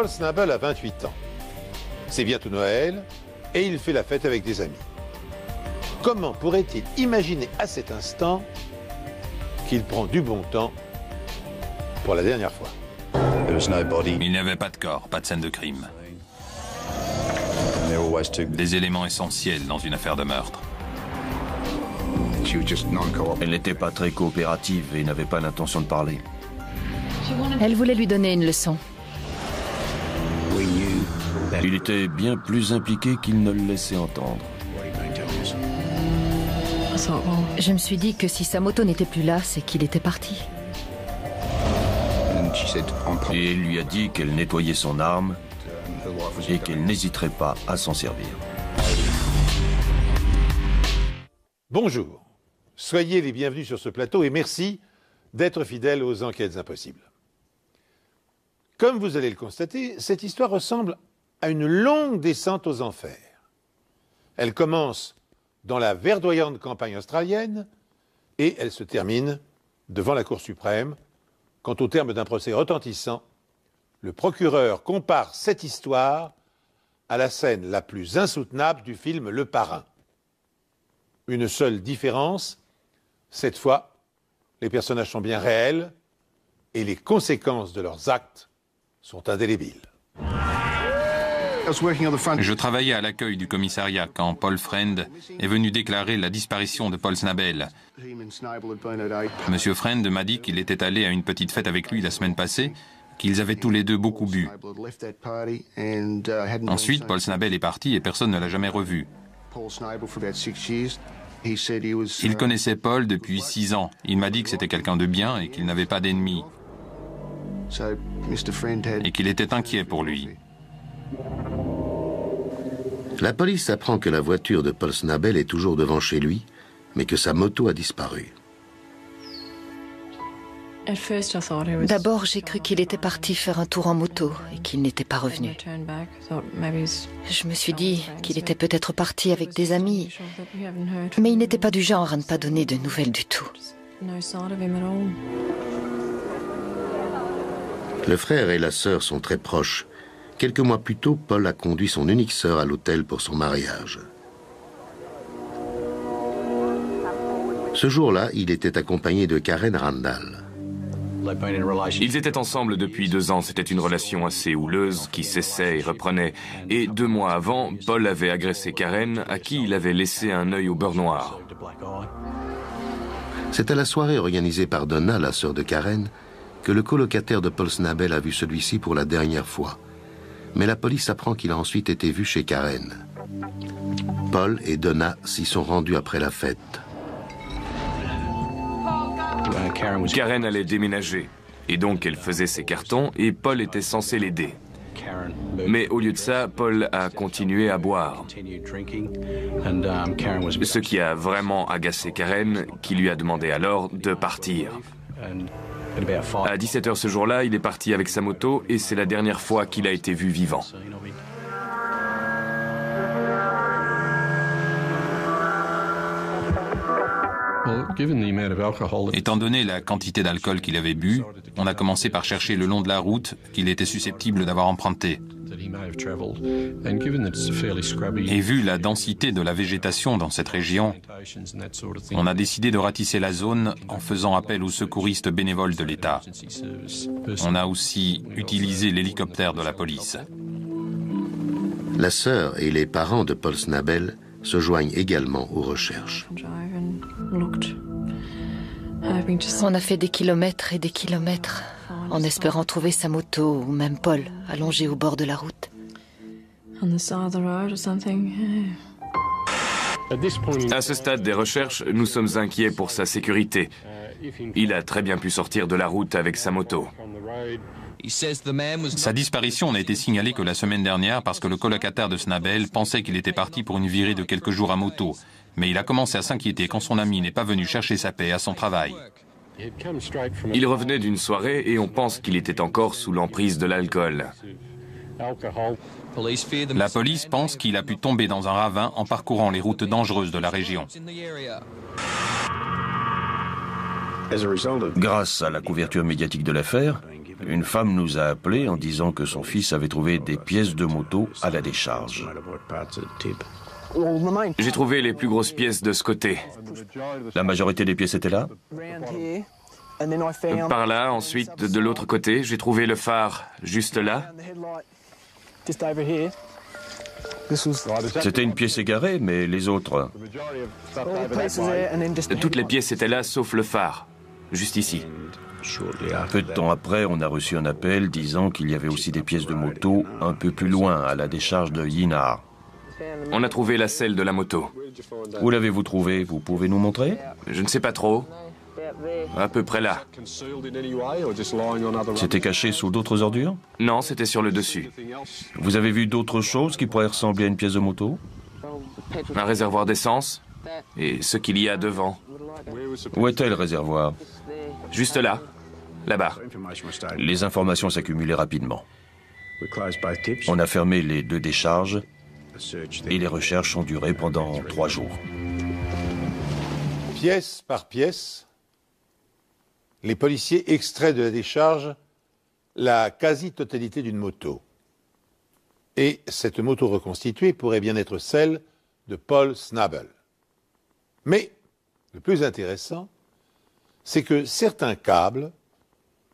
Paul Snabel a 28 ans. C'est bientôt Noël et il fait la fête avec des amis. Comment pourrait-il imaginer à cet instant qu'il prend du bon temps pour la dernière fois? Il n'y avait pas de corps, pas de scène de crime. Des éléments essentiels dans une affaire de meurtre. Elle n'était pas très coopérative et n'avait pas l'intention de parler. Elle voulait lui donner une leçon. Il était bien plus impliqué qu'il ne le laissait entendre. Je me suis dit que si sa moto n'était plus là, c'est qu'il était parti. Et il lui a dit qu'elle nettoyait son arme et qu'elle n'hésiterait pas à s'en servir. Bonjour, soyez les bienvenus sur ce plateau et merci d'être fidèles aux enquêtes impossibles. Comme vous allez le constater, cette histoire ressemble à une longue descente aux enfers. Elle commence dans la verdoyante campagne australienne et elle se termine devant la Cour suprême quand, au terme d'un procès retentissant, le procureur compare cette histoire à la scène la plus insoutenable du film Le Parrain. Une seule différence, cette fois, les personnages sont bien réels et les conséquences de leurs actes sont indélébiles. Je travaillais à l'accueil du commissariat quand Paul Friend est venu déclarer la disparition de Paul Snabel. Monsieur Friend m'a dit qu'il était allé à une petite fête avec lui la semaine passée, qu'ils avaient tous les deux beaucoup bu. Ensuite, Paul Snabel est parti et personne ne l'a jamais revu. Il connaissait Paul depuis 6 ans. Il m'a dit que c'était quelqu'un de bien et qu'il n'avait pas d'ennemis. Et qu'il était inquiet pour lui. La police apprend que la voiture de Paul Snabel est toujours devant chez lui, mais que sa moto a disparu. D'abord, j'ai cru qu'il était parti faire un tour en moto et qu'il n'était pas revenu. Je me suis dit qu'il était peut-être parti avec des amis, mais il n'était pas du genre à ne pas donner de nouvelles du tout. Le frère et la sœur sont très proches. Quelques mois plus tôt, Paul a conduit son unique sœur à l'hôtel pour son mariage. Ce jour-là, il était accompagné de Karen Randall. Ils étaient ensemble depuis 2 ans. C'était une relation assez houleuse qui cessait et reprenait. Et 2 mois avant, Paul avait agressé Karen, à qui il avait laissé un œil au beurre noir. C'est à la soirée organisée par Donna, la sœur de Karen, que le colocataire de Paul Snabel a vu celui-ci pour la dernière fois. Mais la police apprend qu'il a ensuite été vu chez Karen. Paul et Donna s'y sont rendus après la fête. Karen allait déménager, et donc elle faisait ses cartons, et Paul était censé l'aider. Mais au lieu de ça, Paul a continué à boire. Ce qui a vraiment agacé Karen, qui lui a demandé alors de partir. À 17h ce jour-là, il est parti avec sa moto et c'est la dernière fois qu'il a été vu vivant. Étant donné la quantité d'alcool qu'il avait bu, on a commencé par chercher le long de la route qu'il était susceptible d'avoir emprunté. Et vu la densité de la végétation dans cette région, on a décidé de ratisser la zone en faisant appel aux secouristes bénévoles de l'État. On a aussi utilisé l'hélicoptère de la police. La sœur et les parents de Paul Snabel se joignent également aux recherches. On a fait des kilomètres et des kilomètres en espérant trouver sa moto ou même Paul allongé au bord de la route. À ce stade des recherches, nous sommes inquiets pour sa sécurité. Il a très bien pu sortir de la route avec sa moto. Sa disparition n'a été signalée que la semaine dernière parce que le colocataire de Snabel pensait qu'il était parti pour une virée de quelques jours à moto. Mais il a commencé à s'inquiéter quand son ami n'est pas venu chercher sa paix à son travail. Il revenait d'une soirée et on pense qu'il était encore sous l'emprise de l'alcool. La police pense qu'il a pu tomber dans un ravin en parcourant les routes dangereuses de la région. Grâce à la couverture médiatique de l'affaire, Une femme nous a appelés en disant que son fils avait trouvé des pièces de moto à la décharge. J'ai trouvé les plus grosses pièces de ce côté. La majorité des pièces étaient là? Par là, ensuite, de l'autre côté, j'ai trouvé le phare juste là. C'était une pièce égarée, mais les autres... Toutes les pièces étaient là, sauf le phare, juste ici. Peu de temps après, on a reçu un appel disant qu'il y avait aussi des pièces de moto un peu plus loin, à la décharge de Yinar. On a trouvé la selle de la moto. Où l'avez-vous trouvée? Vous pouvez nous montrer? Je ne sais pas trop. À peu près là. C'était caché sous d'autres ordures? Non, c'était sur le dessus. Vous avez vu d'autres choses qui pourraient ressembler à une pièce de moto? Un réservoir d'essence et ce qu'il y a devant. Où était le réservoir? Juste là, là-bas. Les informations s'accumulaient rapidement. On a fermé les 2 décharges et les recherches ont duré pendant 3 jours. Pièce par pièce, les policiers extraient de la décharge la quasi-totalité d'une moto. Et cette moto reconstituée pourrait bien être celle de Paul Snabel. Mais le plus intéressant, c'est que certains câbles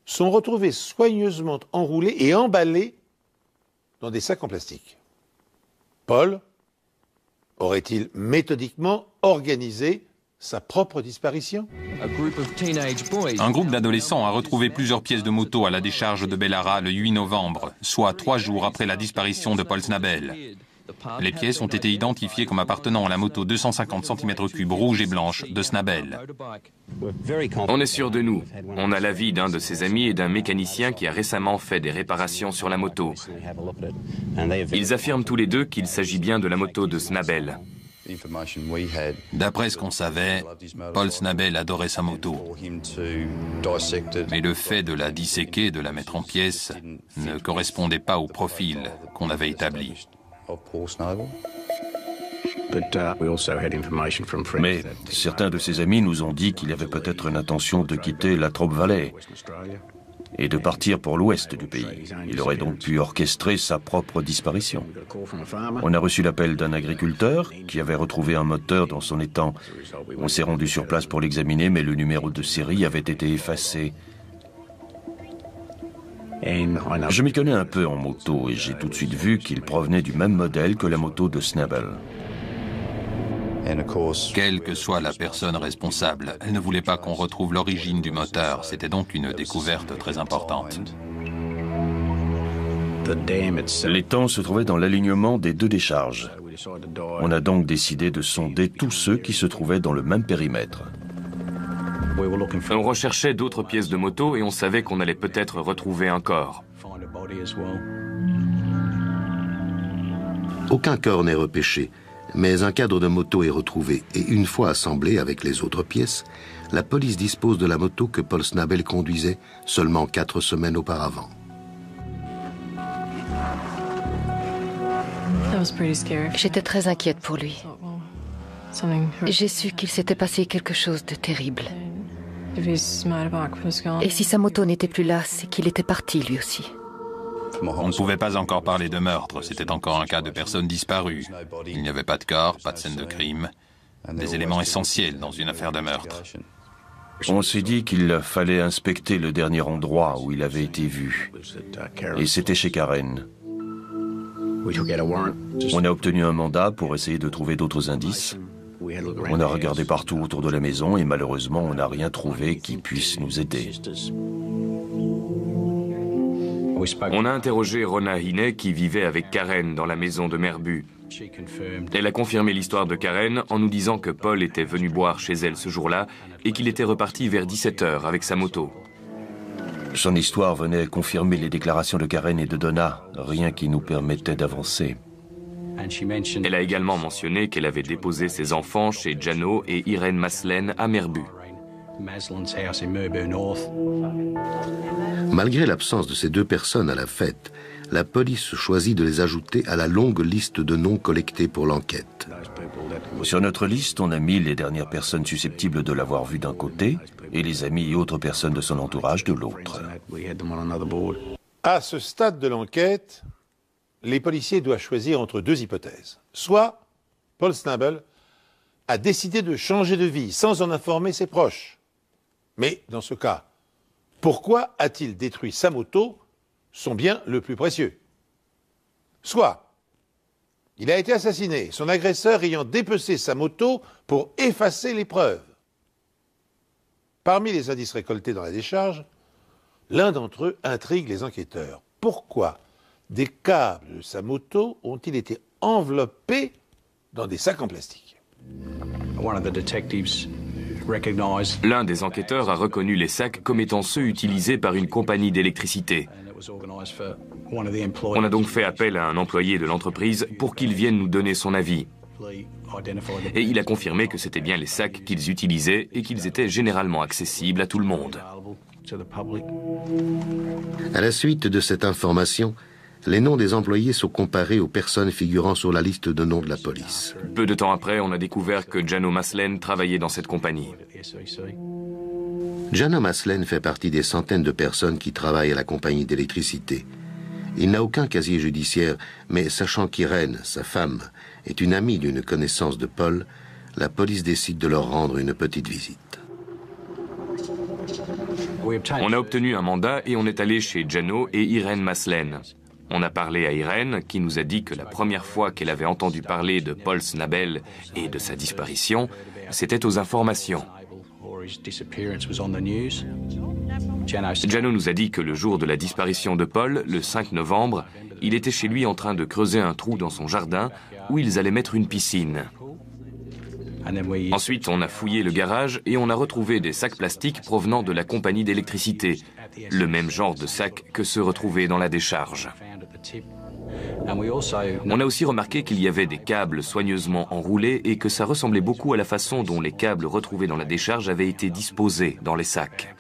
sont retrouvés soigneusement enroulés et emballés dans des sacs en plastique. Paul aurait-il méthodiquement organisé sa propre disparition? Un groupe d'adolescents a retrouvé plusieurs pièces de moto à la décharge de Bellara le 8 novembre, soit 3 jours après la disparition de Paul Snabel. Les pièces ont été identifiées comme appartenant à la moto 250 cm3 rouge et blanche de Snabel. On est sûr de nous. On a l'avis d'un de ses amis et d'un mécanicien qui a récemment fait des réparations sur la moto. Ils affirment tous les deux qu'il s'agit bien de la moto de Snabel. D'après ce qu'on savait, Paul Snabel adorait sa moto. Mais le fait de la disséquer, de la mettre en pièces, ne correspondait pas au profil qu'on avait établi. Mais certains de ses amis nous ont dit qu'il avait peut-être une intention de quitter la Latrobe Valley et de partir pour l'ouest du pays. Il aurait donc pu orchestrer sa propre disparition. On a reçu l'appel d'un agriculteur qui avait retrouvé un moteur dans son étang. On s'est rendu sur place pour l'examiner, mais le numéro de série avait été effacé. Je m'y connais un peu en moto et j'ai tout de suite vu qu'il provenait du même modèle que la moto de Snabel. Quelle que soit la personne responsable, elle ne voulait pas qu'on retrouve l'origine du moteur. C'était donc une découverte très importante. L'étang se trouvait dans l'alignement des 2 décharges. On a donc décidé de sonder tous ceux qui se trouvaient dans le même périmètre. On recherchait d'autres pièces de moto et on savait qu'on allait peut-être retrouver un corps. Aucun corps n'est repêché, mais un cadre de moto est retrouvé et une fois assemblé avec les autres pièces, la police dispose de la moto que Paul Snabel conduisait seulement 4 semaines auparavant. J'étais très inquiète pour lui. J'ai su qu'il s'était passé quelque chose de terrible. Et si sa moto n'était plus là, c'est qu'il était parti lui aussi. On ne pouvait pas encore parler de meurtre, c'était encore un cas de personne disparue. Il n'y avait pas de corps, pas de scène de crime, des éléments essentiels dans une affaire de meurtre. On s'est dit qu'il fallait inspecter le dernier endroit où il avait été vu. Et c'était chez Karen. On a obtenu un mandat pour essayer de trouver d'autres indices. On a regardé partout autour de la maison et malheureusement, on n'a rien trouvé qui puisse nous aider. On a interrogé Rona Hinney qui vivait avec Karen dans la maison de Merbu. Elle a confirmé l'histoire de Karen en nous disant que Paul était venu boire chez elle ce jour-là et qu'il était reparti vers 17h avec sa moto. Son histoire venait confirmer les déclarations de Karen et de Donna, rien qui nous permettait d'avancer. Elle a également mentionné qu'elle avait déposé ses enfants chez Jano et Irène Maslen à Merbu. Malgré l'absence de ces deux personnes à la fête, la police choisit de les ajouter à la longue liste de noms collectés pour l'enquête. Sur notre liste, on a mis les dernières personnes susceptibles de l'avoir vu d'un côté et les amis et autres personnes de son entourage de l'autre. À ce stade de l'enquête, les policiers doivent choisir entre deux hypothèses. Soit Paul Snabel a décidé de changer de vie sans en informer ses proches. Mais dans ce cas, pourquoi a-t-il détruit sa moto, son bien le plus précieux? Soit il a été assassiné, son agresseur ayant dépecé sa moto pour effacer les preuves. Parmi les indices récoltés dans la décharge, l'un d'entre eux intrigue les enquêteurs. Pourquoi des câbles de sa moto ont-ils été enveloppés dans des sacs en plastique? L'un des enquêteurs a reconnu les sacs comme étant ceux utilisés par une compagnie d'électricité. On a donc fait appel à un employé de l'entreprise pour qu'il vienne nous donner son avis. Et il a confirmé que c'était bien les sacs qu'ils utilisaient et qu'ils étaient généralement accessibles à tout le monde. À la suite de cette information, les noms des employés sont comparés aux personnes figurant sur la liste de noms de la police. Peu de temps après, on a découvert que Jano Maslen travaillait dans cette compagnie. Jano Maslen fait partie des centaines de personnes qui travaillent à la compagnie d'électricité. Il n'a aucun casier judiciaire, mais sachant qu'Irène, sa femme, est une amie d'une connaissance de Paul, la police décide de leur rendre une petite visite. On a obtenu un mandat et on est allé chez Jano et Irène Maslen. On a parlé à Irène, qui nous a dit que la première fois qu'elle avait entendu parler de Paul Snabel et de sa disparition, c'était aux informations. Jano nous a dit que le jour de la disparition de Paul, le 5 novembre, il était chez lui en train de creuser un trou dans son jardin où ils allaient mettre une piscine. Ensuite, on a fouillé le garage et on a retrouvé des sacs plastiques provenant de la compagnie d'électricité, le même genre de sacs que ceux retrouvés dans la décharge. On a aussi remarqué qu'il y avait des câbles soigneusement enroulés et que ça ressemblait beaucoup à la façon dont les câbles retrouvés dans la décharge avaient été disposés dans les sacs.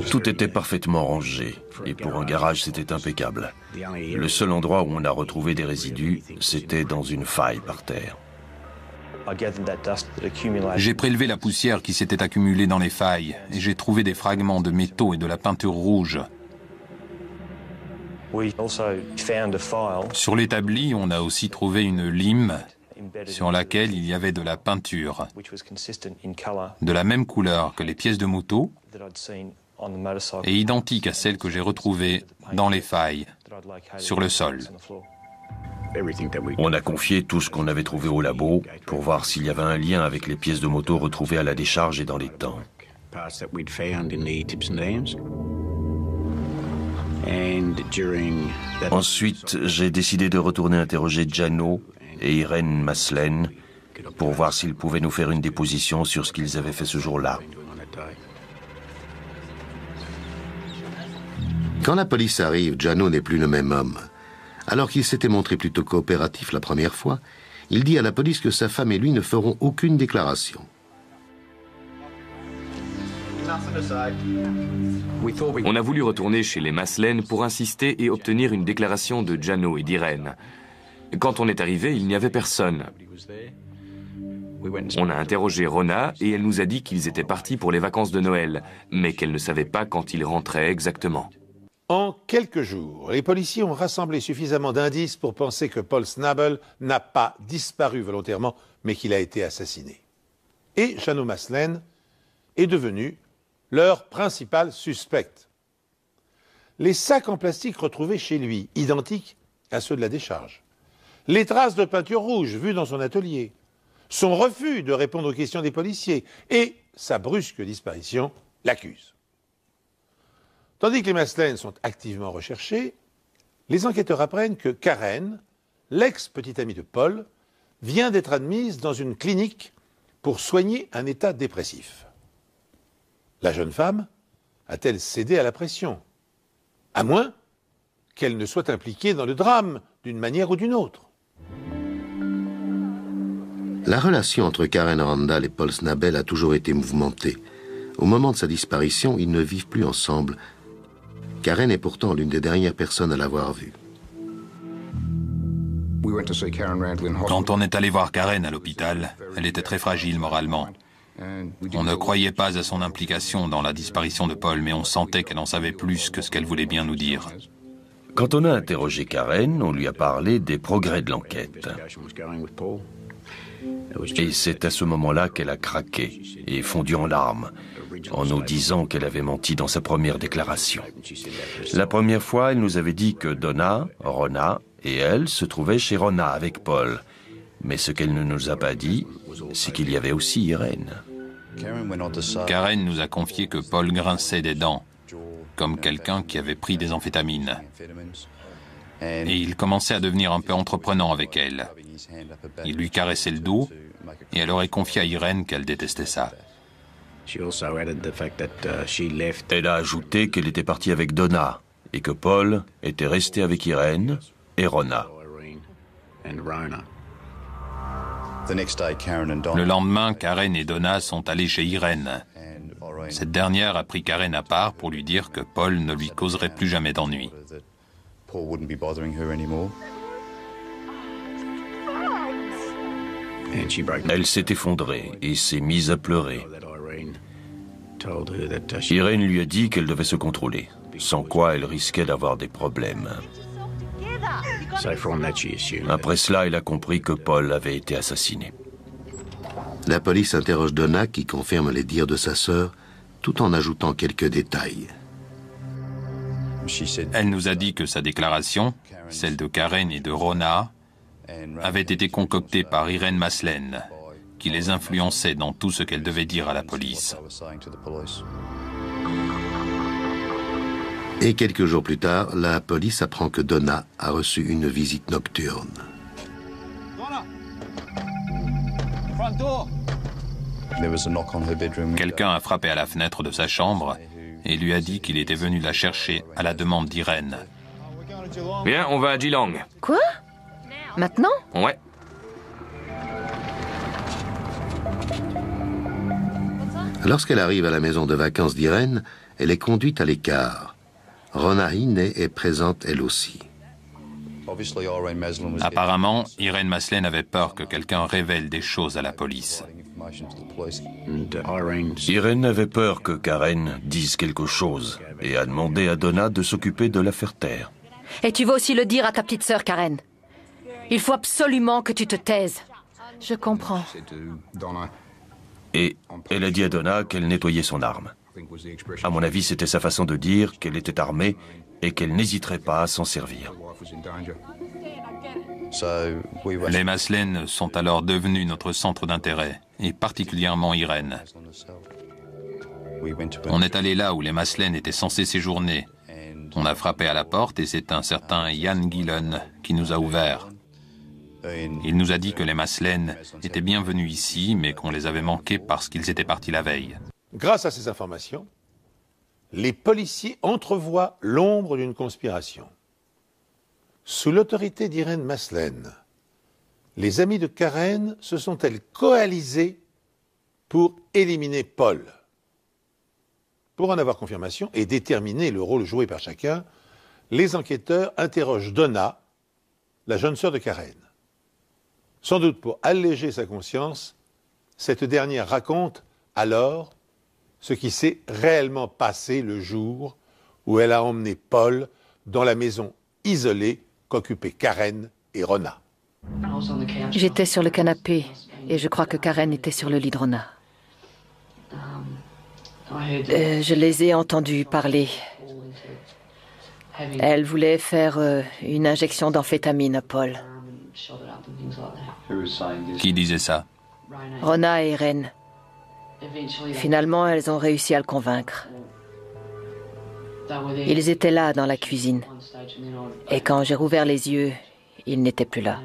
Tout était parfaitement rangé, et pour un garage, c'était impeccable. Le seul endroit où on a retrouvé des résidus, c'était dans une faille par terre. J'ai prélevé la poussière qui s'était accumulée dans les failles, et j'ai trouvé des fragments de métaux et de la peinture rouge. Sur l'établi, on a aussi trouvé une lime sur laquelle il y avait de la peinture, de la même couleur que les pièces de moto et identique à celle que j'ai retrouvée dans les failles, sur le sol. On a confié tout ce qu'on avait trouvé au labo pour voir s'il y avait un lien avec les pièces de moto retrouvées à la décharge et dans les temps. Ensuite, j'ai décidé de retourner interroger Jano et Irène Maslen pour voir s'ils pouvaient nous faire une déposition sur ce qu'ils avaient fait ce jour-là. Quand la police arrive, Jano n'est plus le même homme. Alors qu'il s'était montré plutôt coopératif la première fois, il dit à la police que sa femme et lui ne feront aucune déclaration. On a voulu retourner chez les Maslen pour insister et obtenir une déclaration de Jano et d'Irène. Quand on est arrivé, il n'y avait personne. On a interrogé Rona et elle nous a dit qu'ils étaient partis pour les vacances de Noël, mais qu'elle ne savait pas quand ils rentraient exactement. En quelques jours, les policiers ont rassemblé suffisamment d'indices pour penser que Paul Snabel n'a pas disparu volontairement, mais qu'il a été assassiné. Et Jano Maslen est devenu leur principal suspect. Les sacs en plastique retrouvés chez lui, identiques à ceux de la décharge. Les traces de peinture rouge vues dans son atelier. Son refus de répondre aux questions des policiers et sa brusque disparition l'accusent. Tandis que les Maslen sont activement recherchés, les enquêteurs apprennent que Karen, l'ex-petite amie de Paul, vient d'être admise dans une clinique pour soigner un état dépressif. La jeune femme a-t-elle cédé à la pression? À moins qu'elle ne soit impliquée dans le drame d'une manière ou d'une autre. La relation entre Karen Randall et Paul Snabel a toujours été mouvementée. Au moment de sa disparition, ils ne vivent plus ensemble. Karen est pourtant l'une des dernières personnes à l'avoir vue. Quand on est allé voir Karen à l'hôpital, elle était très fragile moralement. On ne croyait pas à son implication dans la disparition de Paul, mais on sentait qu'elle en savait plus que ce qu'elle voulait bien nous dire. Quand on a interrogé Karen, on lui a parlé des progrès de l'enquête. Et c'est à ce moment-là qu'elle a craqué et fondu en larmes, en nous disant qu'elle avait menti dans sa première déclaration. La première fois, elle nous avait dit que Donna, Rona et elle se trouvaient chez Rona avec Paul. Mais ce qu'elle ne nous a pas dit, c'est qu'il y avait aussi Irène. Karen nous a confié que Paul grinçait des dents, comme quelqu'un qui avait pris des amphétamines. Et il commençait à devenir un peu entreprenant avec elle. Il lui caressait le dos, et elle aurait confié à Irène qu'elle détestait ça. Elle a ajouté qu'elle était partie avec Donna, et que Paul était resté avec Irène et Rona. Le lendemain, Karen et Donna sont allés chez Irène. Cette dernière a pris Karen à part pour lui dire que Paul ne lui causerait plus jamais d'ennui. Elle s'est effondrée et s'est mise à pleurer. Irène lui a dit qu'elle devait se contrôler, sans quoi elle risquait d'avoir des problèmes. Après cela, elle a compris que Paul avait été assassiné. La police interroge Donna qui confirme les dires de sa sœur, tout en ajoutant quelques détails. Elle nous a dit que sa déclaration, celle de Karen et de Rona, avait été concoctée par Irène Maslène, qui les influençait dans tout ce qu'elle devait dire à la police. Et quelques jours plus tard, la police apprend que Donna a reçu une visite nocturne. Quelqu'un a frappé à la fenêtre de sa chambre et lui a dit qu'il était venu la chercher à la demande d'Irène. Bien, on va à Geelong. Quoi? Maintenant? Ouais. Lorsqu'elle arrive à la maison de vacances d'Irène, elle est conduite à l'écart. Rona Hine est présente elle aussi. Apparemment, Irène Maslène avait peur que quelqu'un révèle des choses à la police. Irène avait peur que Karen dise quelque chose et a demandé à Donna de s'occuper de l'affaire Terre. Et tu vas aussi le dire à ta petite sœur, Karen. Il faut absolument que tu te taises. Je comprends. Et elle a dit à Donna qu'elle nettoyait son arme. À mon avis, c'était sa façon de dire qu'elle était armée et qu'elle n'hésiterait pas à s'en servir. Les Maslène sont alors devenus notre centre d'intérêt, et particulièrement Irène. On est allé là où les Maslène étaient censés séjourner. On a frappé à la porte et c'est un certain Ian Gillen qui nous a ouvert. Il nous a dit que les Maslène étaient bienvenus ici, mais qu'on les avait manqués parce qu'ils étaient partis la veille. Grâce à ces informations, les policiers entrevoient l'ombre d'une conspiration. Sous l'autorité d'Irène Maslène, les amis de Karen se sont-elles coalisés pour éliminer Paul? Pour en avoir confirmation et déterminer le rôle joué par chacun, les enquêteurs interrogent Donna, la jeune sœur de Karen. Sans doute pour alléger sa conscience, cette dernière raconte alors ce qui s'est réellement passé le jour où elle a emmené Paul dans la maison isolée qu'occupaient Karen et Rona. J'étais sur le canapé et je crois que Karen était sur le lit de Rona. Je les ai entendus parler. Elle voulait faire une injection d'amphétamine à Paul. Qui disait ça? Rona et Irène. Finalement, elles ont réussi à le convaincre. Ils étaient là dans la cuisine. Et quand j'ai rouvert les yeux, ils n'étaient plus là.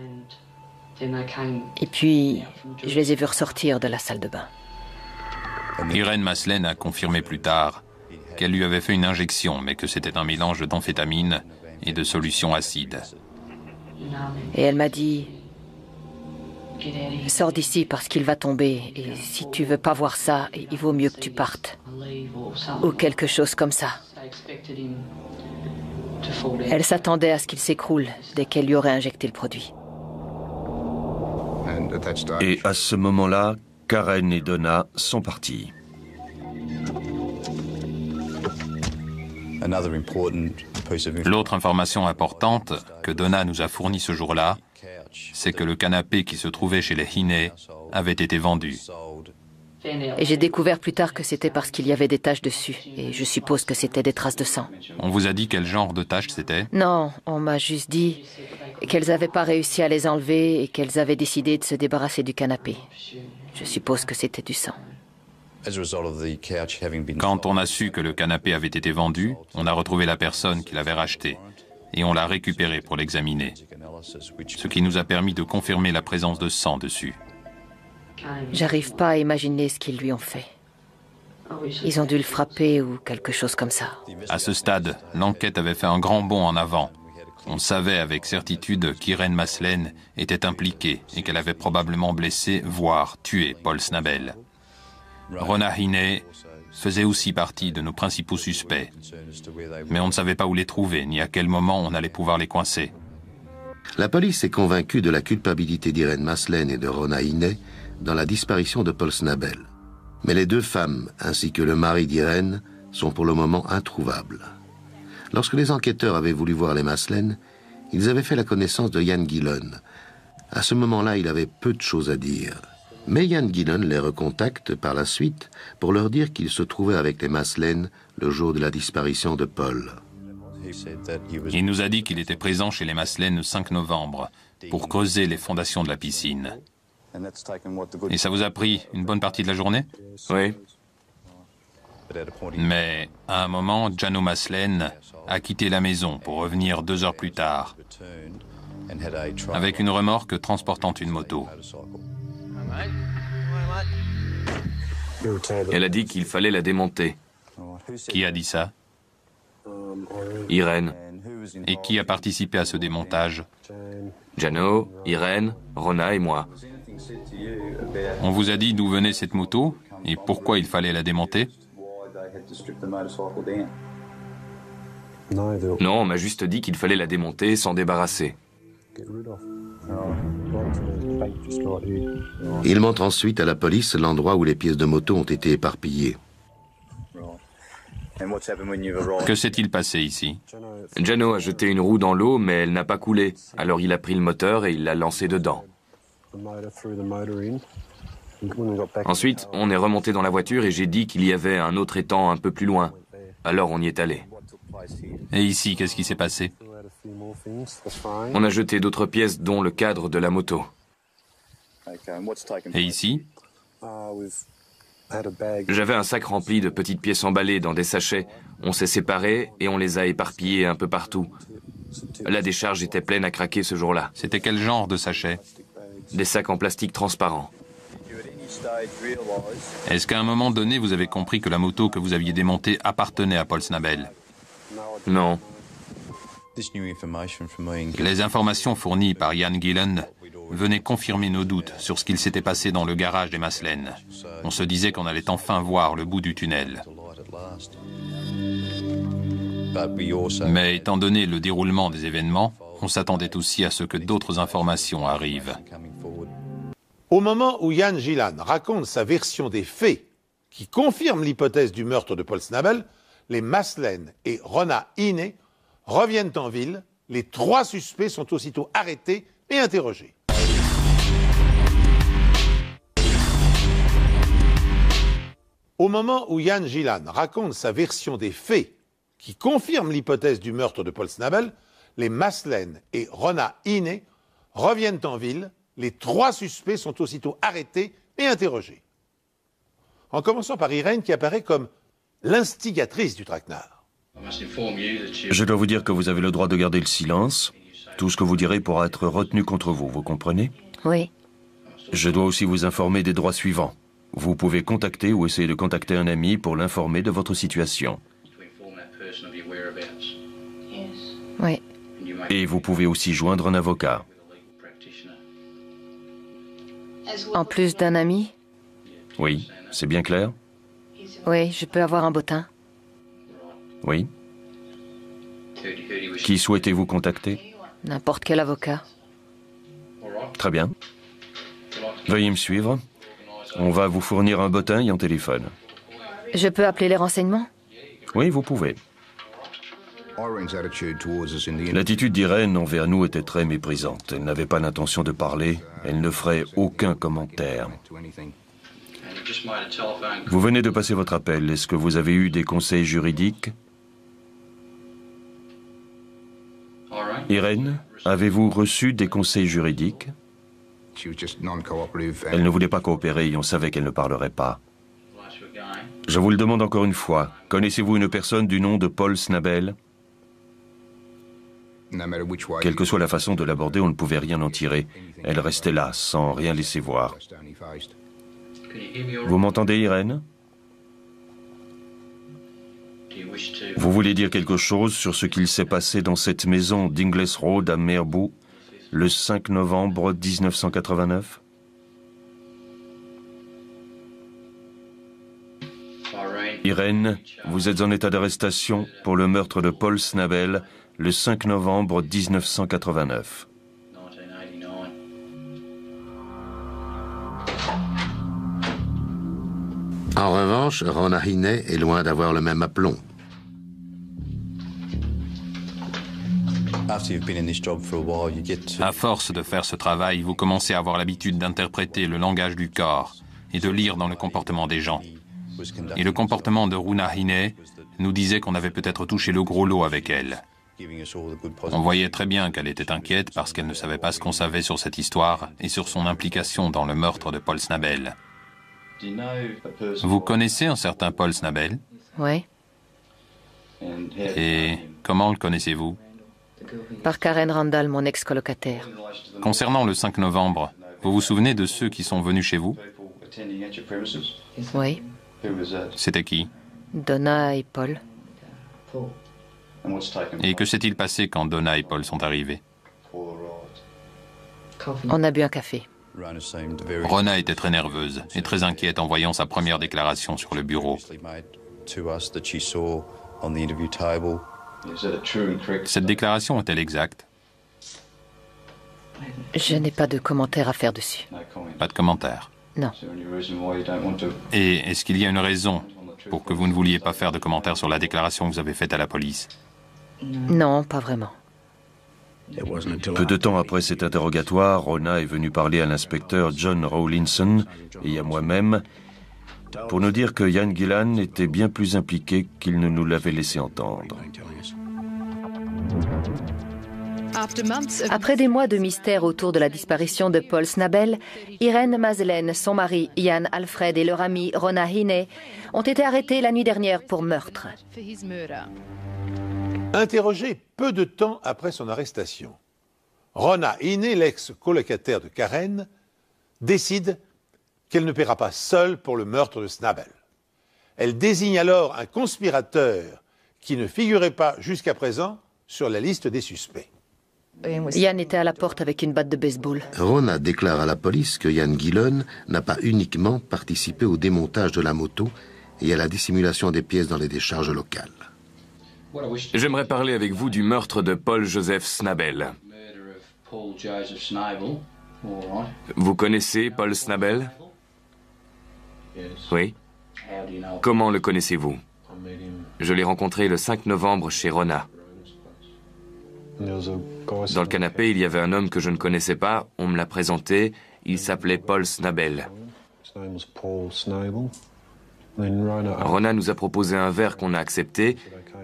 Et puis, je les ai vus ressortir de la salle de bain. Irène Maslène a confirmé plus tard qu'elle lui avait fait une injection, mais que c'était un mélange d'amphétamine et de solution acide. Et elle m'a dit, Sors d'ici parce qu'il va tomber. Et si tu veux pas voir ça, il vaut mieux que tu partes. Ou quelque chose comme ça. Elle s'attendait à ce qu'il s'écroule dès qu'elle lui aurait injecté le produit. Et à ce moment-là, Karen et Donna sont partis. L'autre information importante que Donna nous a fournie ce jour-là, c'est que le canapé qui se trouvait chez les Hine avait été vendu. Et j'ai découvert plus tard que c'était parce qu'il y avait des taches dessus. Et je suppose que c'était des traces de sang. On vous a dit quel genre de taches c'était? Non, on m'a juste dit qu'elles n'avaient pas réussi à les enlever et qu'elles avaient décidé de se débarrasser du canapé. Je suppose que c'était du sang. Quand on a su que le canapé avait été vendu, on a retrouvé la personne qui l'avait racheté et on l'a récupéré pour l'examiner, ce qui nous a permis de confirmer la présence de sang dessus. J'arrive pas à imaginer ce qu'ils lui ont fait. Ils ont dû le frapper ou quelque chose comme ça. À ce stade, l'enquête avait fait un grand bond en avant. On savait avec certitude qu'Irene Maslen était impliquée et qu'elle avait probablement blessé, voire tué Paul Snabel. Rona Hine faisait aussi partie de nos principaux suspects. Mais on ne savait pas où les trouver, ni à quel moment on allait pouvoir les coincer. La police est convaincue de la culpabilité d'Irene Maslen et de Rona Hine dans la disparition de Paul Snabel. Mais les deux femmes, ainsi que le mari d'Irene, sont pour le moment introuvables. Lorsque les enquêteurs avaient voulu voir les Maslen, ils avaient fait la connaissance de Ian Gillen. À ce moment-là, il avait peu de choses à dire. Mais Ian Gillen les recontacte par la suite pour leur dire qu'il se trouvait avec les Maslen le jour de la disparition de Paul. Il nous a dit qu'il était présent chez les Maslen le 5 novembre pour creuser les fondations de la piscine. Et ça vous a pris une bonne partie de la journée? Oui. Mais à un moment, Jano Maslen a quitté la maison pour revenir 2 heures plus tard avec une remorque transportant une moto. Elle a dit qu'il fallait la démonter. Qui a dit ça? Irene. Et qui a participé à ce démontage? Jano, Irene, Rona et moi. On vous a dit d'où venait cette moto et pourquoi il fallait la démonter? Non, on m'a juste dit qu'il fallait la démonter et s'en débarrasser. Il montre ensuite à la police l'endroit où les pièces de moto ont été éparpillées. Que s'est-il passé ici? Jano a jeté une roue dans l'eau, mais elle n'a pas coulé. Alors il a pris le moteur et il l'a lancé dedans. Ensuite, on est remonté dans la voiture et j'ai dit qu'il y avait un autre étang un peu plus loin. Alors on y est allé. Et ici, qu'est-ce qui s'est passé? On a jeté d'autres pièces, dont le cadre de la moto. Et ici? J'avais un sac rempli de petites pièces emballées dans des sachets. On s'est séparés et on les a éparpillées un peu partout. La décharge était pleine à craquer ce jour-là. C'était quel genre de sachet? Des sacs en plastique transparent. Est-ce qu'à un moment donné, vous avez compris que la moto que vous aviez démontée appartenait à Paul Snabel? Non. Les informations fournies par Ian Gillen venaient confirmer nos doutes sur ce qu'il s'était passé dans le garage des Maslen. On se disait qu'on allait enfin voir le bout du tunnel. Mais étant donné le déroulement des événements, on s'attendait aussi à ce que d'autres informations arrivent. Au moment où Ian Gillen raconte sa version des faits qui confirme l'hypothèse du meurtre de Paul Snabel, les Maslen et Rona Hine reviennent en ville. Les 3 suspects sont aussitôt arrêtés et interrogés. Au moment où Ian Gillen raconte sa version des faits qui confirme l'hypothèse du meurtre de Paul Snabel, les Maslen et Rona Hine reviennent en ville. Les 3 suspects sont aussitôt arrêtés et interrogés. En commençant par Irene qui apparaît comme l'instigatrice du traquenard. Je dois vous dire que vous avez le droit de garder le silence. Tout ce que vous direz pourra être retenu contre vous, vous comprenez? Oui. Je dois aussi vous informer des droits suivants. Vous pouvez contacter ou essayer de contacter un ami pour l'informer de votre situation. Oui. Et vous pouvez aussi joindre un avocat. En plus d'un ami? Oui, c'est bien clair? Oui, je peux avoir un bottin. Oui. Qui souhaitez-vous contacter? N'importe quel avocat. Très bien. Veuillez me suivre. On va vous fournir un bottin et un téléphone. Je peux appeler les renseignements? Oui, vous pouvez. L'attitude d'Irène envers nous était très méprisante. Elle n'avait pas l'intention de parler. Elle ne ferait aucun commentaire. Vous venez de passer votre appel. Est-ce que vous avez eu des conseils juridiques? Irène, avez-vous reçu des conseils juridiques? Elle ne voulait pas coopérer et on savait qu'elle ne parlerait pas. Je vous le demande encore une fois. Connaissez-vous une personne du nom de Paul Snabel? Quelle que soit la façon de l'aborder, on ne pouvait rien en tirer. Elle restait là, sans rien laisser voir. Vous m'entendez, Irène? Vous voulez dire quelque chose sur ce qu'il s'est passé dans cette maison d'Ingles Road à Merbou le 5 novembre 1989? Irène, vous êtes en état d'arrestation pour le meurtre de Paul Snabel le 5 novembre 1989. En revanche, Rona Hine est loin d'avoir le même aplomb. À force de faire ce travail, vous commencez à avoir l'habitude d'interpréter le langage du corps et de lire dans le comportement des gens. Et le comportement de Rona Hine nous disait qu'on avait peut-être touché le gros lot avec elle. On voyait très bien qu'elle était inquiète parce qu'elle ne savait pas ce qu'on savait sur cette histoire et sur son implication dans le meurtre de Paul Snabel. Vous connaissez un certain Paul Snabel? Oui. Et comment le connaissez-vous? Par Karen Randall, mon ex-colocataire. Concernant le 5 novembre, vous vous souvenez de ceux qui sont venus chez vous? Oui. C'était qui? Donna et Paul. Et que s'est-il passé quand Donna et Paul sont arrivés? On a bu un café. Rona était très nerveuse et très inquiète en voyant sa première déclaration sur le bureau. Cette déclaration est-elle exacte? Je n'ai pas de commentaire à faire dessus. Pas de commentaire. Non. Et est-ce qu'il y a une raison pour que vous ne vouliez pas faire de commentaire sur la déclaration que vous avez faite à la police? Non, pas vraiment. Peu de temps après cet interrogatoire, Rona est venue parler à l'inspecteur John Rawlinson et à moi-même pour nous dire que Ian Gillan était bien plus impliqué qu'il ne nous l'avait laissé entendre. Après des mois de mystère autour de la disparition de Paul Snabel, Irène Mazelen, son mari Ian Alfred et leur amie Rona Hine ont été arrêtés la nuit dernière pour meurtre. Interrogé peu de temps après son arrestation, Rona Hine, l'ex-colocataire de Karen, décide qu'elle ne paiera pas seule pour le meurtre de Snabel. Elle désigne alors un conspirateur qui ne figurait pas jusqu'à présent sur la liste des suspects. Ian était à la porte avec une batte de baseball. Rona déclare à la police que Ian Gillan n'a pas uniquement participé au démontage de la moto et à la dissimulation des pièces dans les décharges locales. J'aimerais parler avec vous du meurtre de Paul Joseph Snabel. Vous connaissez Paul Snabel? Oui. Comment le connaissez-vous? Je l'ai rencontré le 5 novembre chez Rona. Dans le canapé, il y avait un homme que je ne connaissais pas. On me l'a présenté. Il s'appelait Paul Snabel. Rona nous a proposé un verre qu'on a accepté.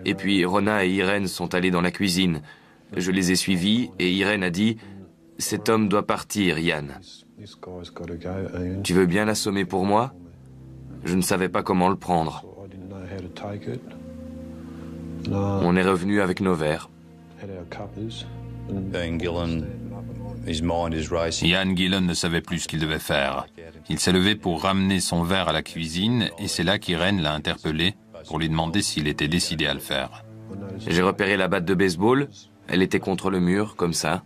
Et puis Rona et Irène sont allés dans la cuisine. Je les ai suivis et Irène a dit « Cet homme doit partir, Yann. Tu veux bien l'assommer pour moi ?» Je ne savais pas comment le prendre. On est revenu avec nos verres. Ian Gillan ne savait plus ce qu'il devait faire. Il s'est levé pour ramener son verre à la cuisine et c'est là qu'Irène l'a interpellé pour lui demander s'il était décidé à le faire. J'ai repéré la batte de baseball. Elle était contre le mur, comme ça.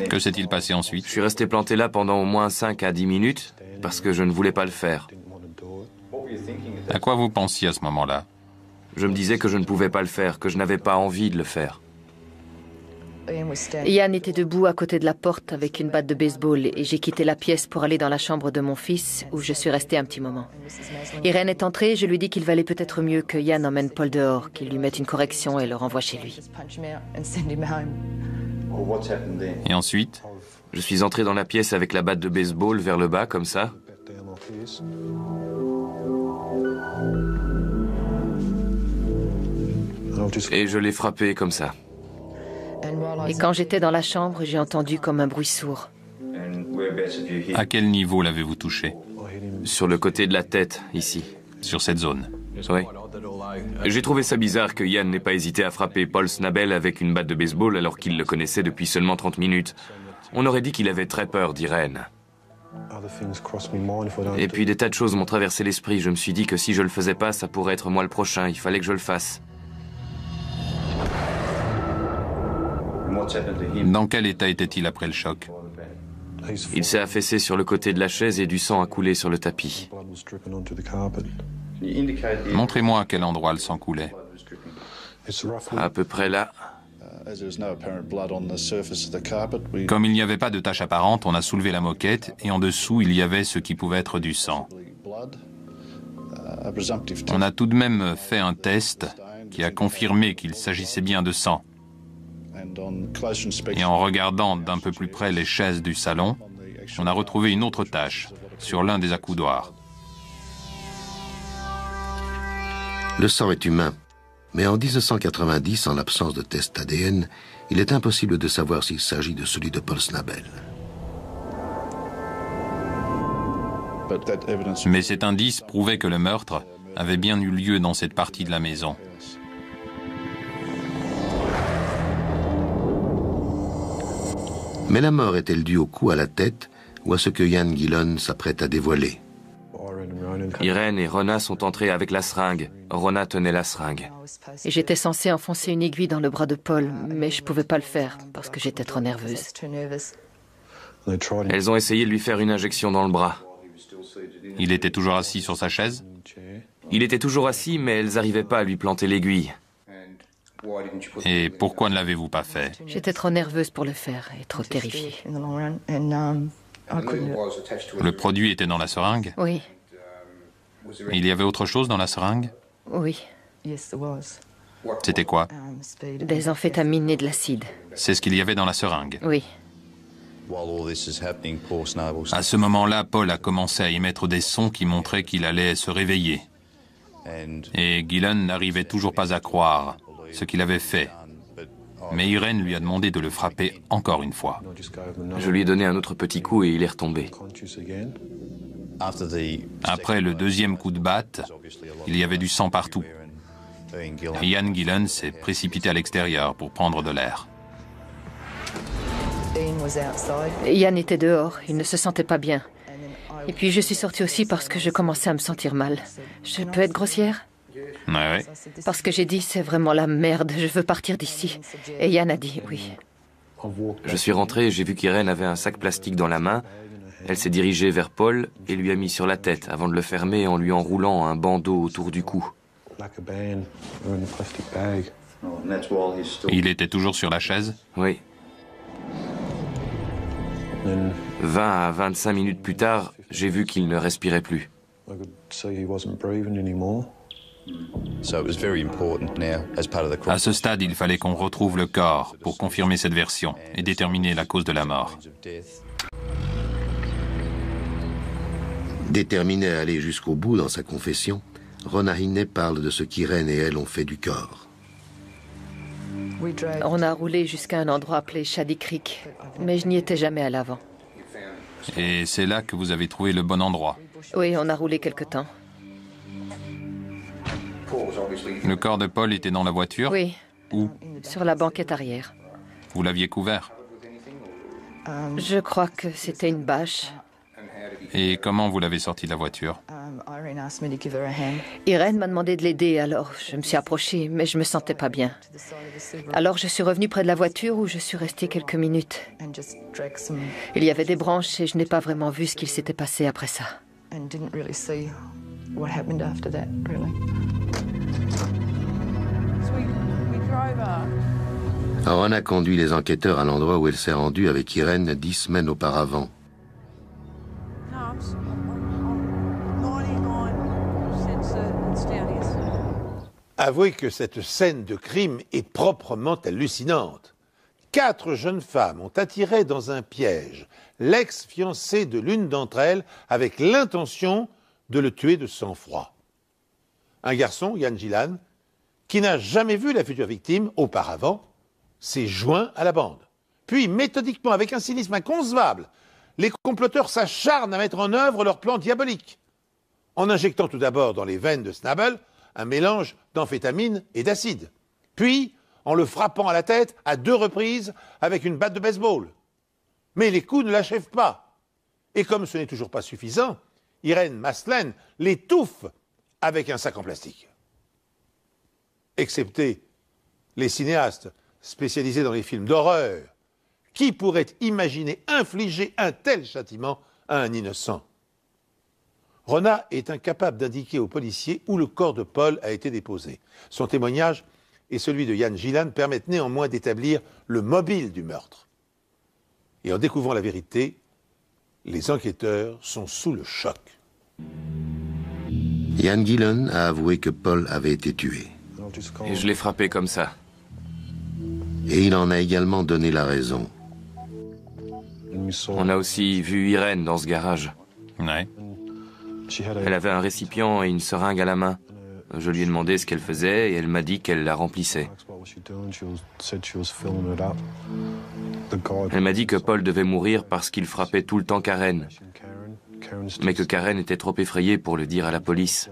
Que s'est-il passé ensuite? Je suis resté planté là pendant au moins 5 à 10 minutes parce que je ne voulais pas le faire. À quoi vous pensiez à ce moment-là? Je me disais que je ne pouvais pas le faire, que je n'avais pas envie de le faire. Ian était debout à côté de la porte avec une batte de baseball et j'ai quitté la pièce pour aller dans la chambre de mon fils où je suis restée un petit moment. Irène est entrée et je lui dis qu'il valait peut-être mieux que Ian emmène Paul dehors, qu'il lui mette une correction et le renvoie chez lui. Et ensuite? Je suis entré dans la pièce avec la batte de baseball vers le bas, comme ça. Et je l'ai frappé comme ça. Et quand j'étais dans la chambre, j'ai entendu comme un bruit sourd. À quel niveau l'avez-vous touché? Sur le côté de la tête, ici. Sur cette zone? Oui. J'ai trouvé ça bizarre que Ian n'ait pas hésité à frapper Paul Snabel avec une batte de baseball alors qu'il le connaissait depuis seulement 30 minutes. On aurait dit qu'il avait très peur d'Irène. Et puis des tas de choses m'ont traversé l'esprit. Je me suis dit que si je le faisais pas, ça pourrait être moi le prochain. Il fallait que je le fasse. Dans quel état était-il après le choc? Il s'est affaissé sur le côté de la chaise et du sang a coulé sur le tapis. Montrez-moi à quel endroit le sang coulait. À peu près là. Comme il n'y avait pas de tache apparente, on a soulevé la moquette et en dessous, il y avait ce qui pouvait être du sang. On a tout de même fait un test qui a confirmé qu'il s'agissait bien de sang. Et en regardant d'un peu plus près les chaises du salon, on a retrouvé une autre tache sur l'un des accoudoirs. Le sang est humain, mais en 1990, en l'absence de test ADN, il est impossible de savoir s'il s'agit de celui de Paul Snabel. Mais cet indice prouvait que le meurtre avait bien eu lieu dans cette partie de la maison. Mais la mort est-elle due au coup à la tête ou à ce que Ian Gillon s'apprête à dévoiler? Irène et Rona sont entrés avec la seringue. Rona tenait la seringue. Et j'étais censée enfoncer une aiguille dans le bras de Paul, mais je pouvais pas le faire parce que j'étais trop nerveuse. Elles ont essayé de lui faire une injection dans le bras. Il était toujours assis sur sa chaise? Il était toujours assis, mais elles n'arrivaient pas à lui planter l'aiguille. Et pourquoi ne l'avez-vous pas fait? J'étais trop nerveuse pour le faire et trop terrifiée. Le produit était dans la seringue? Oui, Il y avait autre chose dans la seringue? oui. C'était quoi? Des amphétamines et de l'acide. C'est ce qu'il y avait dans la seringue. Oui. À ce moment-là, Paul a commencé à émettre des sons qui montraient qu'il allait se réveiller. Et Gillon n'arrivait toujours pas à croire ce qu'il avait fait. Mais Irène lui a demandé de le frapper encore une fois. Je lui ai donné un autre petit coup et il est retombé. Après le deuxième coup de batte, il y avait du sang partout. Ian Gillon s'est précipité à l'extérieur pour prendre de l'air. Ian était dehors, il ne se sentait pas bien. Et puis je suis sortie aussi parce que je commençais à me sentir mal. Je peux être grossière? Ouais. Parce que j'ai dit, c'est vraiment la merde, je veux partir d'ici. Et Ian a dit oui. Je suis rentré et j'ai vu qu'Irène avait un sac plastique dans la main. Elle s'est dirigée vers Paul et lui a mis sur la tête avant de le fermer en lui enroulant un bandeau autour du cou. Il était toujours sur la chaise? Oui. 20 à 25 minutes plus tard, j'ai vu qu'il ne respirait plus. À ce stade, il fallait qu'on retrouve le corps pour confirmer cette version et déterminer la cause de la mort. Déterminé à aller jusqu'au bout dans sa confession, Rona Hiney parle de ce qu'Irène et elle ont fait du corps. On a roulé jusqu'à un endroit appelé Shady Creek, mais je n'y étais jamais à l'avant. Et c'est là que vous avez trouvé le bon endroit. Oui, on a roulé quelque temps. Le corps de Paul était dans la voiture? Oui. Où? Sur la banquette arrière. Vous l'aviez couvert? Je crois que c'était une bâche. Et comment vous l'avez sorti de la voiture? Irène m'a demandé de l'aider, alors je me suis approchée, mais je me sentais pas bien. Alors je suis revenue près de la voiture où je suis restée quelques minutes. Il y avait des branches et je n'ai pas vraiment vu ce qu'il s'était passé après ça. Rona conduit les enquêteurs à l'endroit où elle s'est rendue avec Irène 10 semaines auparavant. Avouez que cette scène de crime est proprement hallucinante. 4 jeunes femmes ont attiré dans un piège l'ex-fiancé de l'une d'entre elles avec l'intention de le tuer de sang-froid. Un garçon, Ian Gillan, qui n'a jamais vu la future victime auparavant, s'est joint à la bande. Puis, méthodiquement, avec un cynisme inconcevable, les comploteurs s'acharnent à mettre en œuvre leur plan diabolique, en injectant tout d'abord dans les veines de Snabel un mélange d'amphétamine et d'acide, puis en le frappant à la tête à 2 reprises avec une batte de baseball. Mais les coups ne l'achèvent pas. Et comme ce n'est toujours pas suffisant, Irène Maslen l'étouffe avec un sac en plastique. Excepté les cinéastes spécialisés dans les films d'horreur, qui pourrait imaginer infliger un tel châtiment à un innocent? Rona est incapable d'indiquer aux policiers où le corps de Paul a été déposé. Son témoignage et celui de Ian Gillan permettent néanmoins d'établir le mobile du meurtre. Et en découvrant la vérité, les enquêteurs sont sous le choc. Ian Gillan a avoué que Paul avait été tué. Et je l'ai frappé comme ça. Et il en a également donné la raison. On a aussi vu Irène dans ce garage. Ouais. Elle avait un récipient et une seringue à la main. Je lui ai demandé ce qu'elle faisait et elle m'a dit qu'elle la remplissait. Elle m'a dit que Paul devait mourir parce qu'il frappait tout le temps Karen, mais que Karen était trop effrayée pour le dire à la police.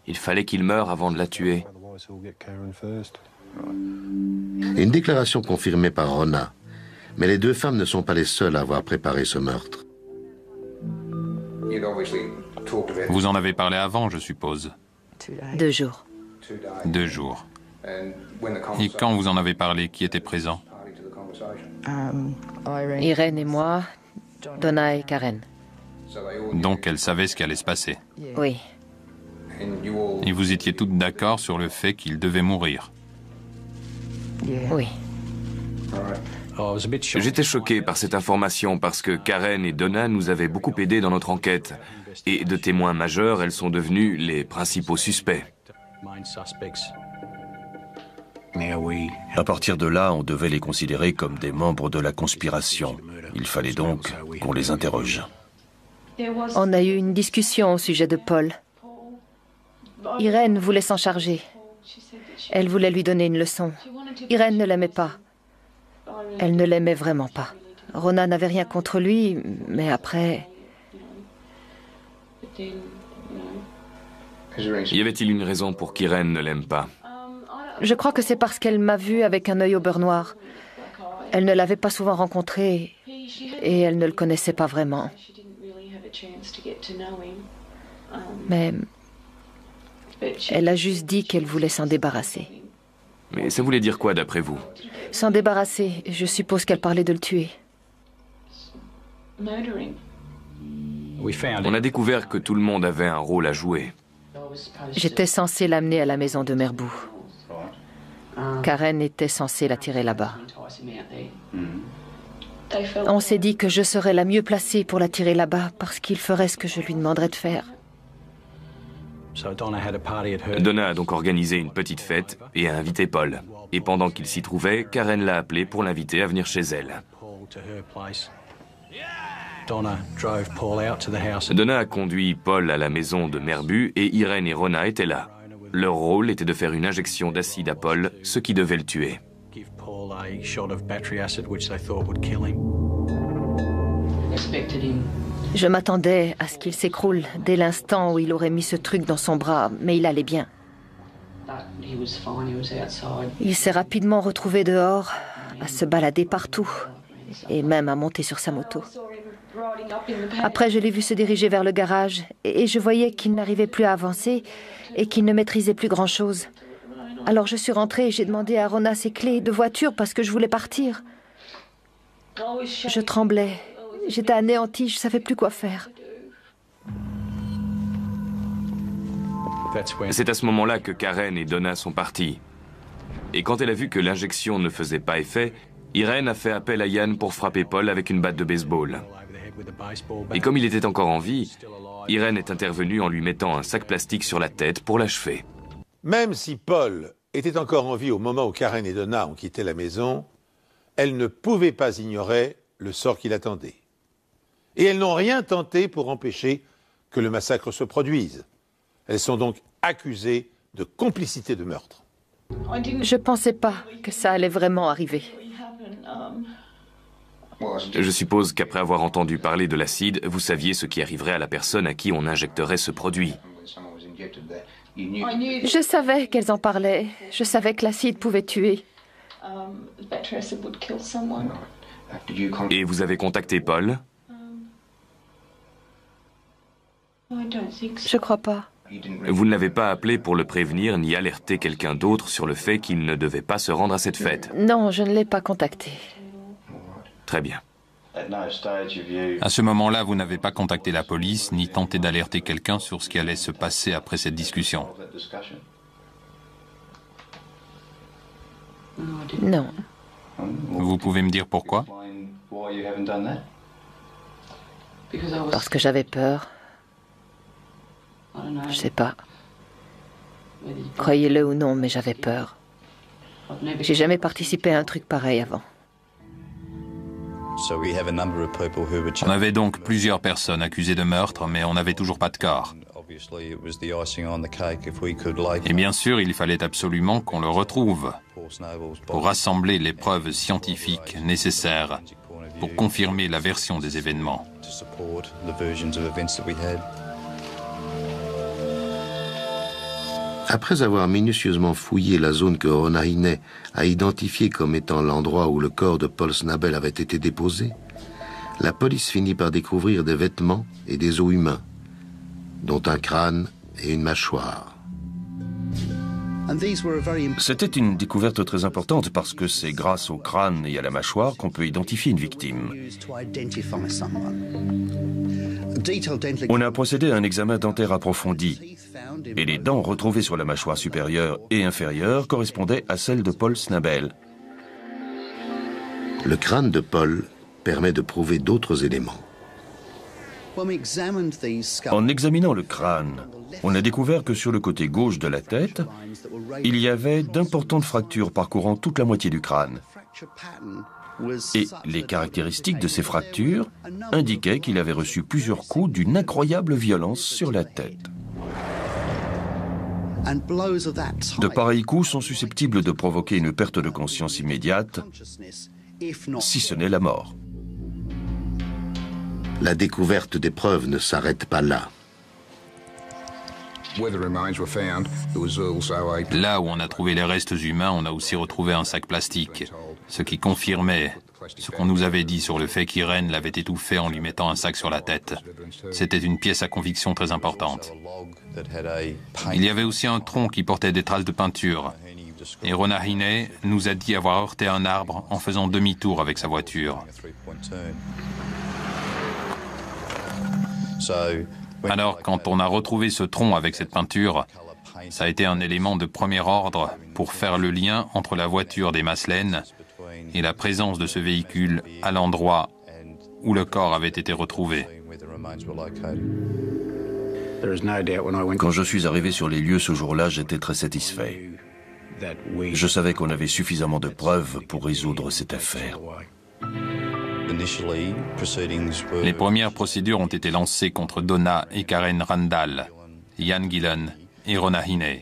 Il fallait qu'il meure avant de la tuer. Une déclaration confirmée par Rona. Mais les 2 femmes ne sont pas les seules à avoir préparé ce meurtre. Vous en avez parlé avant, je suppose. 2 jours. 2 jours. Et quand vous en avez parlé, qui était présent? Irène et moi, Donna et Karen. Donc elle savait ce qui allait se passer. Oui. Et vous étiez toutes d'accord sur le fait qu'il devait mourir. Oui. J'étais choqué par cette information parce que Karen et Donna nous avaient beaucoup aidés dans notre enquête. Et de témoins majeurs, elles sont devenues les principaux suspects. À partir de là, on devait les considérer comme des membres de la conspiration. Il fallait donc qu'on les interroge. On a eu une discussion au sujet de Paul. Irène voulait s'en charger. Elle voulait lui donner une leçon. Irène ne l'aimait pas. Elle ne l'aimait vraiment pas. Rona n'avait rien contre lui, mais après... Y avait-il une raison pour qu'Irène ne l'aime pas? Je crois que c'est parce qu'elle m'a vue avec un œil au beurre noir. Elle ne l'avait pas souvent rencontré et elle ne le connaissait pas vraiment. Mais elle a juste dit qu'elle voulait s'en débarrasser. Mais ça voulait dire quoi d'après vous? S'en débarrasser, je suppose qu'elle parlait de le tuer. On a découvert que tout le monde avait un rôle à jouer. J'étais censée l'amener à la maison de Merbou. Karen était censée l'attirer là-bas. On s'est dit que je serais la mieux placée pour l'attirer là-bas parce qu'il ferait ce que je lui demanderais de faire. Donna a donc organisé une petite fête et a invité Paul. Et pendant qu'il s'y trouvait, Karen l'a appelé pour l'inviter à venir chez elle. Donna a conduit Paul à la maison de Merbou et Irène et Rona étaient là. Leur rôle était de faire une injection d'acide à Paul, ce qui devait le tuer. Je m'attendais à ce qu'il s'écroule dès l'instant où il aurait mis ce truc dans son bras, mais il allait bien. Il s'est rapidement retrouvé dehors, à se balader partout, et même à monter sur sa moto. Après, je l'ai vu se diriger vers le garage et je voyais qu'il n'arrivait plus à avancer et qu'il ne maîtrisait plus grand-chose. Alors je suis rentrée et j'ai demandé à Rona ses clés de voiture parce que je voulais partir. Je tremblais. J'étais anéantie, je ne savais plus quoi faire. C'est à ce moment-là que Karen et Donna sont partis. Et quand elle a vu que l'injection ne faisait pas effet, Irene a fait appel à Ian pour frapper Paul avec une batte de baseball. Et comme il était encore en vie, Irene est intervenue en lui mettant un sac plastique sur la tête pour l'achever. Même si Paul était encore en vie au moment où Karen et Donna ont quitté la maison, elles ne pouvaient pas ignorer le sort qui l'attendait. Et elles n'ont rien tenté pour empêcher que le massacre se produise. Elles sont donc accusées de complicité de meurtre. Je ne pensais pas que ça allait vraiment arriver. Je suppose qu'après avoir entendu parler de l'acide, vous saviez ce qui arriverait à la personne à qui on injecterait ce produit. Je savais qu'elles en parlaient. Je savais que l'acide pouvait tuer. Et vous avez contacté Paul? Je crois pas. Vous ne l'avez pas appelé pour le prévenir ni alerter quelqu'un d'autre sur le fait qu'il ne devait pas se rendre à cette fête? Non, je ne l'ai pas contacté. Très bien. À ce moment-là, vous n'avez pas contacté la police ni tenté d'alerter quelqu'un sur ce qui allait se passer après cette discussion. Non. Vous pouvez me dire pourquoi? Parce que j'avais peur. Je sais pas. Croyez-le ou non, mais j'avais peur. J'ai jamais participé à un truc pareil avant. On avait donc plusieurs personnes accusées de meurtre, mais on n'avait toujours pas de corps. Et bien sûr, il fallait absolument qu'on le retrouve pour rassembler les preuves scientifiques nécessaires pour confirmer la version des événements. Après avoir minutieusement fouillé la zone que Rona Hine a identifiée comme étant l'endroit où le corps de Paul Snabel avait été déposé, la police finit par découvrir des vêtements et des os humains, dont un crâne et une mâchoire. C'était une découverte très importante parce que c'est grâce au crâne et à la mâchoire qu'on peut identifier une victime. On a procédé à un examen dentaire approfondi et les dents retrouvées sur la mâchoire supérieure et inférieure correspondaient à celles de Paul Snabel. Le crâne de Paul permet de prouver d'autres éléments. En examinant le crâne, on a découvert que sur le côté gauche de la tête, il y avait d'importantes fractures parcourant toute la moitié du crâne. Et les caractéristiques de ces fractures indiquaient qu'il avait reçu plusieurs coups d'une incroyable violence sur la tête. De pareils coups sont susceptibles de provoquer une perte de conscience immédiate, si ce n'est la mort. La découverte des preuves ne s'arrête pas là. Là où on a trouvé les restes humains, on a aussi retrouvé un sac plastique, ce qui confirmait ce qu'on nous avait dit sur le fait qu'Irene l'avait étouffé en lui mettant un sac sur la tête. C'était une pièce à conviction très importante. Il y avait aussi un tronc qui portait des traces de peinture. Et Rona Hine nous a dit avoir heurté un arbre en faisant demi-tour avec sa voiture. Alors, quand on a retrouvé ce tronc avec cette peinture, ça a été un élément de premier ordre pour faire le lien entre la voiture des Maslènes et la présence de ce véhicule à l'endroit où le corps avait été retrouvé. Quand je suis arrivé sur les lieux ce jour-là, j'étais très satisfait. Je savais qu'on avait suffisamment de preuves pour résoudre cette affaire. Les premières procédures ont été lancées contre Donna et Karen Randall, Ian Gillen et Rona Hine.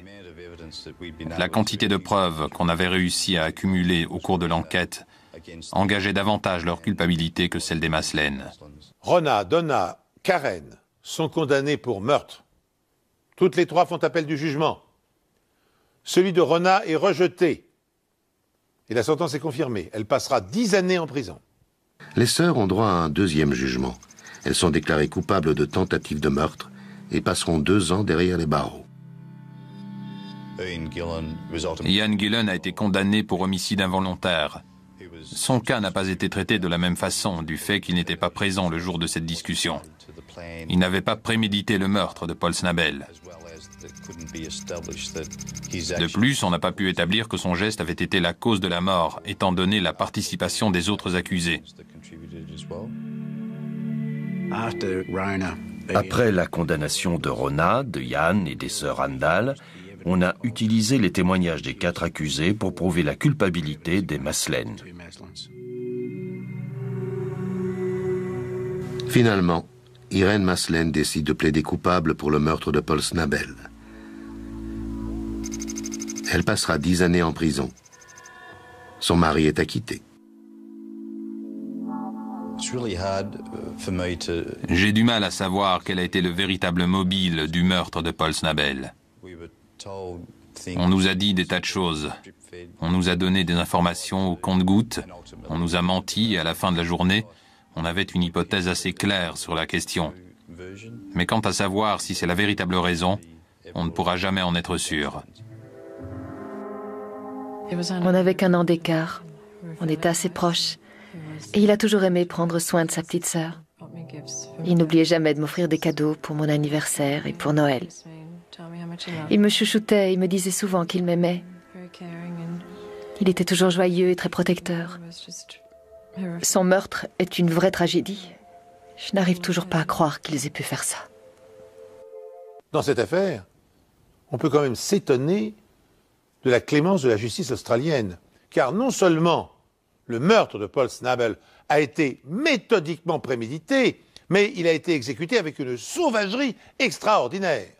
La quantité de preuves qu'on avait réussi à accumuler au cours de l'enquête engageait davantage leur culpabilité que celle des Maslènes. Rona, Donna, Karen sont condamnées pour meurtre. Toutes les trois font appel du jugement. Celui de Rona est rejeté. Et la sentence est confirmée. Elle passera 10 années en prison. Les sœurs ont droit à un deuxième jugement. Elles sont déclarées coupables de tentative de meurtre et passeront 2 ans derrière les barreaux. Ian Gillan a été condamné pour homicide involontaire. Son cas n'a pas été traité de la même façon du fait qu'il n'était pas présent le jour de cette discussion. Il n'avait pas prémédité le meurtre de Paul Snabel. De plus, on n'a pas pu établir que son geste avait été la cause de la mort, étant donné la participation des autres accusés. Après la condamnation de Rona, de Ian et des sœurs Handal, on a utilisé les témoignages des 4 accusés pour prouver la culpabilité des Maslen. Finalement, Irene Maslen décide de plaider coupable pour le meurtre de Paul Snabel. Elle passera 10 années en prison. Son mari est acquitté. J'ai du mal à savoir quel a été le véritable mobile du meurtre de Paul Snabel. On nous a dit des tas de choses. On nous a donné des informations au compte-gouttes. On nous a menti et à la fin de la journée, on avait une hypothèse assez claire sur la question. Mais quant à savoir si c'est la véritable raison, on ne pourra jamais en être sûr. On n'avait qu'1 an d'écart. On était assez proches. Et il a toujours aimé prendre soin de sa petite sœur. Il n'oubliait jamais de m'offrir des cadeaux pour mon anniversaire et pour Noël. Il me chouchoutait et me disait souvent qu'il m'aimait. Il était toujours joyeux et très protecteur. Son meurtre est une vraie tragédie. Je n'arrive toujours pas à croire qu'ils aient pu faire ça. Dans cette affaire, on peut quand même s'étonner de la clémence de la justice australienne. Car non seulement le meurtre de Paul Snabel a été méthodiquement prémédité, mais il a été exécuté avec une sauvagerie extraordinaire.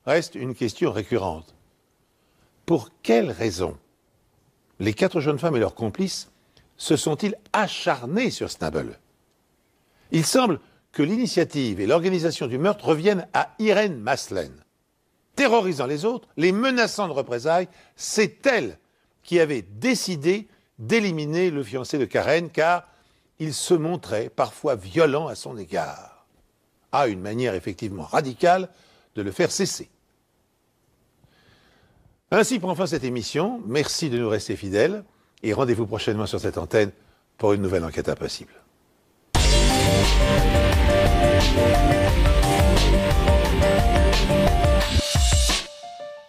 Reste une question récurrente. Pour quelles raisons les 4 jeunes femmes et leurs complices se sont-ils acharnés sur Snabel? Il semble que l'initiative et l'organisation du meurtre reviennent à Irene Maslen. Terrorisant les autres, les menaçant de représailles, c'est elle qui avait décidé d'éliminer le fiancé de Karen car il se montrait parfois violent à son égard. À une manière effectivement radicale de le faire cesser. Ainsi prend fin cette émission. Merci de nous rester fidèles et rendez-vous prochainement sur cette antenne pour une nouvelle enquête impossible.